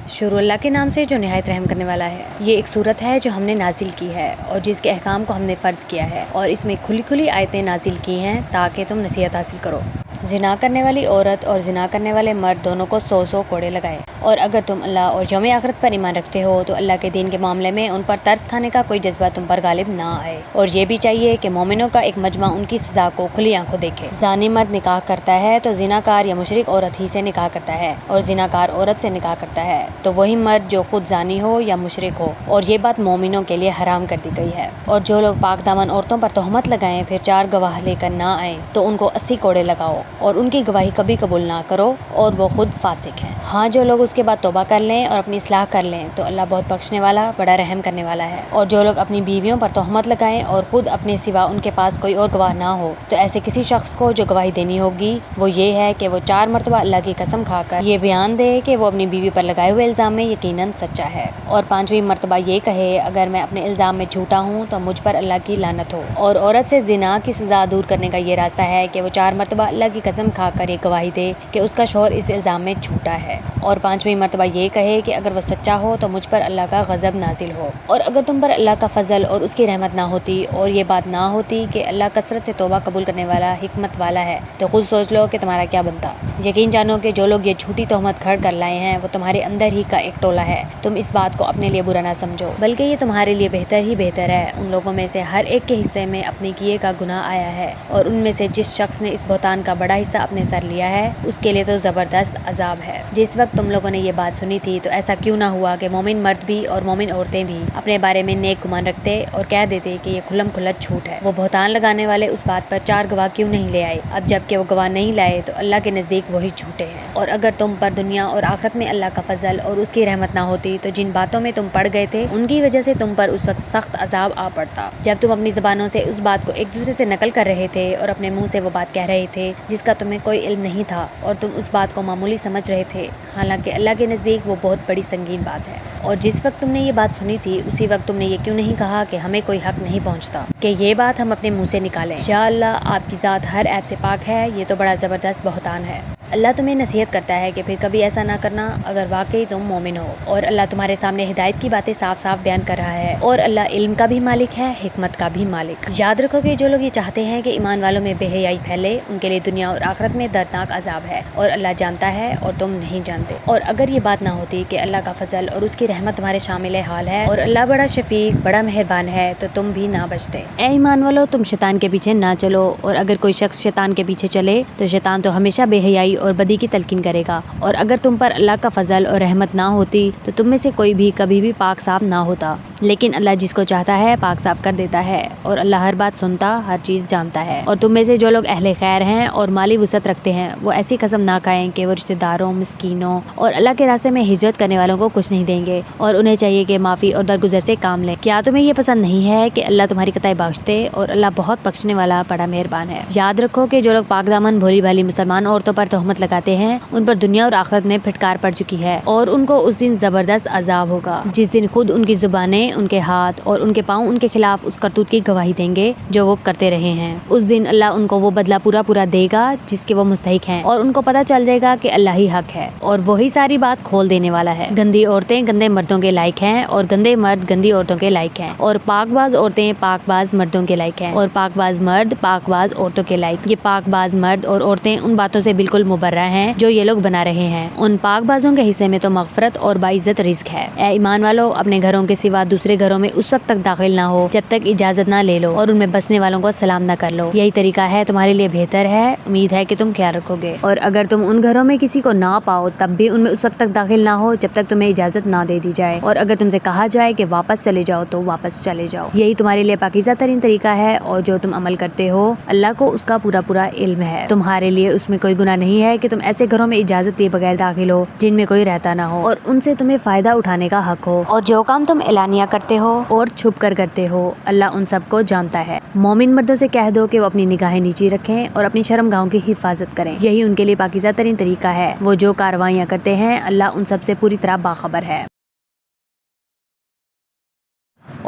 شروع اللہ کے نام سے جو نہایت رحم کرنے والا ہے۔ یہ ایک صورت ہے جو ہم نے نازل کی ہے اور جس کے احکام کو ہم نے فرض کیا ہے، اور اس میں کھلی کھلی آیتیں نازل کی ہیں تاکہ تم نصیحت حاصل کرو۔ زنا کرنے والی عورت اور زنا کرنے والے مرد دونوں کو 100 کوڑے لگائے، اور اگر تم اللہ اور یوم آخرت پر ایمان رکھتے ہو تو اللہ کے دین کے معاملے میں ان پر ترس کھانے کا کوئی جذبہ تم پر غالب نہ آئے، اور یہ بھی چاہیے کہ مومنوں کا ایک مجمع ان کی سزا کو کھلی آنکھوں دیکھے۔ زانی مرد نکاح کرتا ہے تو زناکار یا مشرک عورت ہی سے نکاح کرتا ہے، اور زناکار عورت سے نکاح کرتا ہے تو وہی مرد جو خود زانی ہو یا مشرک ہو، اور یہ بات مومنوں کے لیے حرام کر دی گئی ہے۔ اور جو لوگ پاک دامن عورتوں پر تہمت لگائیں پھر 4 گواہ لے کر نہ آئیں تو ان کو 80 کوڑے لگاؤ، اور ان کی گواہی کبھی قبول نہ کرو، اور وہ خود فاسق ہیں۔ ہاں، جو لوگ اس کے بعد توبہ کر لیں اور اپنی اصلاح کر لیں تو اللہ بہت بخشنے والا، بڑا رحم کرنے والا ہے۔ اور جو لوگ اپنی بیویوں پر تہمت لگائیں اور خود اپنے سوا ان کے پاس کوئی اور گواہ نہ ہو تو ایسے کسی شخص کو جو گواہی دینی ہوگی وہ یہ ہے کہ وہ 4 مرتبہ اللہ کی قسم کھا کر یہ بیان دے کہ وہ اپنی بیوی پر لگائے ہوئے الزام میں یقیناً سچا ہے، اور 5ویں مرتبہ یہ کہے اگر میں اپنے الزام میں جھوٹا ہوں تو مجھ پر اللہ کی لعنت ہو۔ اور عورت سے زنا کی سزا دور کرنے کا یہ راستہ ہے کہ وہ 4 مرتبہ اللہ کی قسم کھا کر یہ گواہی دے کہ اس کا شوہر اس الزام میں جھوٹا ہے، اور 5ویں مرتبہ یہ کہے کہ اگر وہ سچا ہو تو مجھ پر اللہ کا غضب نازل ہو۔ اور اگر تم پر اللہ کا فضل اور اس کی رحمت نہ ہوتی اور یہ بات نہ ہوتی کہ اللہ کثرت سے توبہ قبول کرنے والا، حکمت والا ہے، تو خود سوچ لو کہ تمہارا کیا بنتا۔ یقین جانو کہ جو لوگ یہ جھوٹی تہمت کھڑ کر لائے ہیں وہ تمہارے اندر ہی کا ایک ٹولہ ہے۔ تم اس بات کو اپنے لیے برا نہ سمجھو، بلکہ یہ تمہارے لیے بہتر ہی بہتر ہے۔ ان لوگوں میں سے ہر ایک کے حصے میں اپنے کیے کا گناہ آیا ہے، اور ان میں سے جس شخص نے اس بہتان کا بڑا حصہ اپنے سر لیا ہے اس کے لیے تو زبردست عذاب ہے۔ جس وقت تم لوگوں نے یہ بات سنی تھی تو ایسا کیوں نہ ہوا کہ مومن مرد بھی اور مومن عورتیں بھی اپنے بارے میں نیک گمان رکھتے اور کہہ دیتے کہ یہ کھلم کھلا جھوٹ ہے۔ وہ بہتان لگانے والے اس بات پر 4 گواہ کیوں نہیں لے آئے؟ اب جب کہ وہ گواہ نہیں لائے تو اللہ کے نزدیک وہی جھوٹے ہیں۔ اور اگر تم پر دنیا اور آخرت میں اللہ کا فضل اور اس کی رحمت نہ ہوتی تو جن باتوں میں تم پڑ گئے تھے ان کی وجہ سے تم پر اس وقت سخت عذاب آ پڑتا، جب تم اپنی زبانوں سے اس بات کو ایک دوسرے سے نقل کر رہے تھے اور اپنے منہ سے وہ بات کہہ رہے تھے جس کا تمہیں کوئی علم نہیں تھا، اور تم اس بات کو معمولی سمجھ رہے تھے، حالانکہ اللہ کے نزدیک وہ بہت بڑی سنگین بات ہے۔ اور جس وقت تم نے یہ بات سنی تھی اسی وقت تم نے یہ کیوں نہیں کہا کہ ہمیں کوئی حق نہیں پہنچتا کہ یہ بات ہم اپنے منہ سے نکالیں؟ یا اللہ، آپ کی ذات ہر عیب سے پاک ہے، یہ تو بڑا زبردست بہتان ہے۔ اللہ تمہیں نصیحت کرتا ہے کہ پھر کبھی ایسا نہ کرنا اگر واقعی تم مومن ہو، اور اللہ تمہارے سامنے ہدایت کی باتیں صاف صاف بیان کر رہا ہے، اور اللہ علم کا بھی مالک ہے، حکمت کا بھی مالک۔ یاد رکھو کہ جو لوگ یہ چاہتے ہیں کہ ایمان والوں میں بے حیائی پھیلے ان کے لیے دنیا اور آخرت میں دردناک عذاب ہے، اور اللہ جانتا ہے اور تم نہیں جانتے۔ اور اگر یہ بات نہ ہوتی کہ اللہ کا فضل اور اس کی رحمت تمہارے شامل حال ہے اور اللہ بڑا شفیق، بڑا مہربان ہے، تو تم بھی نہ بچتے۔ اے ایمان والو، تم شیطان کے پیچھے نہ چلو، اور اگر کوئی شخص شیطان کے پیچھے چلے تو شیطان تو ہمیشہ بے حیائی اور بدی کی تلقین کرے گا، اور اگر تم پر اللہ کا فضل اور رحمت نہ ہوتی تو تم میں سے کوئی بھی کبھی بھی پاک صاف نہ ہوتا، لیکن اللہ جس کو چاہتا ہے پاک صاف کر دیتا ہے، اور اللہ ہر بات سنتا، ہر چیز جانتا ہے۔ اور تم میں سے جو لوگ اہل خیر ہیں اور مالی وسعت رکھتے ہیں وہ ایسی قسم نہ کھائیں کہ وہ رشتہ داروں، مسکینوں اور اللہ کے راستے میں ہجرت کرنے والوں کو کچھ نہیں دیں گے، اور انہیں چاہیے کہ معافی اور درگزر سے کام لیں۔ کیا تمہیں یہ پسند نہیں ہے کہ اللہ تمہاری خطائیں بخش دے، اور اللہ بہت بخشنے والا، بڑا مہربان ہے۔ یاد رکھو کہ جو لوگ پاک دامن بھولی بھالی مسلمان عورتوں پر تہمت لگاتے ہیں ان پر دنیا اور آخرت میں پھٹکار پڑ چکی ہے، اور ان کو اس دن زبردست عذاب ہوگا جس دن خود ان کی زبانیں، ان کے ہاتھ اور ان کے پاؤں ان کے خلاف اس کرتوت کی گواہی دیں گے جو وہ کرتے رہے ہیں۔ اس دن اللہ ان کو وہ بدلہ پورا پورا دے گا جس کے وہ مستحق ہیں، اور ان کو پتہ چل جائے گا کہ اللہ ہی حق ہے اور وہی ساری بات کھول دینے والا ہے۔ گندی عورتیں گندے مردوں کے لائق ہیں، اور گندے مرد گندی عورتوں کے لائق ہیں، اور پاک باز عورتیں پاک باز مردوں کے لائق ہیں، اور پاک باز مرد پاک باز عورتوں کے لائق۔ یہ پاک باز مرد اور عورتیں ان باتوں سے بالکل مبرہ ہیں جو یہ لوگ بنا رہے ہیں۔ ان پاک بازوں کے حصے میں تو مغفرت اور باعزت رزق ہے۔ اے ایمان والو، اپنے گھروں کے سوا دوسرے گھروں میں اس وقت تک داخل نہ ہو جب تک اجازت نہ لے لو، اور ان میں بسنے والوں کو سلام نہ کر لو، یہی طریقہ ہے تمہارے لیے بہتر ہے۔ امید ہے کہ تم خیال رکھو گے۔ اور اگر تم ان گھروں میں کسی کو نہ پاؤ تب بھی ان میں اس وقت تک داخل نہ ہو جب تک تمہیں اجازت نہ دے دی جائے، اور اگر تم سے کہا جائے کہ واپس چلے جاؤ تو واپس چلے جاؤ، یہی تمہارے لیے پاکیزہ ترین طریقہ ہے، اور جو تم عمل کرتے ہو اللہ کو اس کا پورا پورا علم ہے۔ تمہارے لیے اس میں کوئی گناہ نہیں ہے کہ تم ایسے گھروں میں اجازت دیے بغیر داخل ہو جن میں کوئی رہتا نہ ہو اور ان سے تمہیں فائدہ اٹھانے کا حق ہو، اور جو کام تم اعلانیہ کرتے ہو اور چھپ کر کرتے ہو اللہ ان سب کو جانتا ہے۔ مومن مردوں سے کہہ دو کہ وہ اپنی نگاہیں نیچی رکھیں اور اپنی شرم گاہوں کی حفاظت کریں، یہی ان کے لیے پاکیزہ ترین طریقہ ہے۔ وہ جو کاروائیاں کرتے ہیں اللہ ان سب سے پوری طرح باخبر ہے۔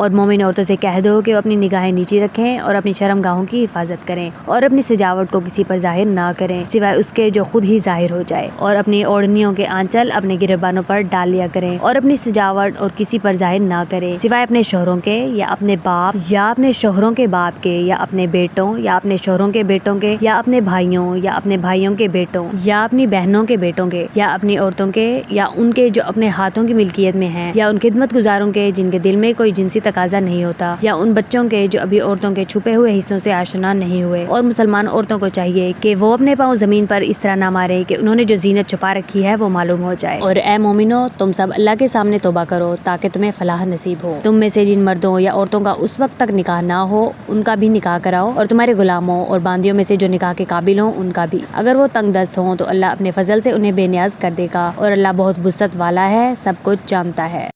اور مومن عورتوں سے کہہ دو کہ وہ اپنی نگاہیں نیچی رکھیں اور اپنی شرم گاہوں کی حفاظت کریں اور اپنی سجاوٹ کو کسی پر ظاہر نہ کریں سوائے اس کے جو خود ہی ظاہر ہو جائے، اور اپنی اوڑھنیوں کے آنچل اپنے گریبانوں پر ڈال لیا کریں اور اپنی سجاوٹ اور کسی پر ظاہر نہ کریں سوائے اپنے شوہروں کے یا اپنے باپ یا اپنے شوہروں کے باپ کے یا اپنے بیٹوں یا اپنے شوہروں کے بیٹوں کے یا اپنے بھائیوں یا اپنے بھائیوں کے بیٹوں یا اپنی بہنوں کے بیٹوں کے یا اپنی عورتوں کے یا ان کے جو اپنے ہاتھوں کی ملکیت میں ہیں یا ان خدمت گزاروں کے جن کے دل میں کوئی جنسی تقاضا نہیں ہوتا یا ان بچوں کے جو ابھی عورتوں کے چھپے ہوئے حصوں سے آشنا نہیں ہوئے۔ اور مسلمان عورتوں کو چاہیے کہ وہ اپنے پاؤں زمین پر اس طرح نہ مارے کہ انہوں نے جو زینت چھپا رکھی ہے وہ معلوم ہو جائے۔ اور اے مومنو، تم سب اللہ کے سامنے توبہ کرو تاکہ تمہیں فلاح نصیب ہو۔ تم میں سے جن مردوں یا عورتوں کا اس وقت تک نکاح نہ ہو ان کا بھی نکاح کراؤ، اور تمہارے غلاموں اور باندیوں میں سے جو نکاح کے قابل ہوں ان کا بھی۔ اگر وہ تنگ دست ہوں تو اللہ اپنے فضل سے انہیں بے نیاز کر دے گا، اور اللہ بہت وسعت والا ہے، سب کچھ جانتا ہے۔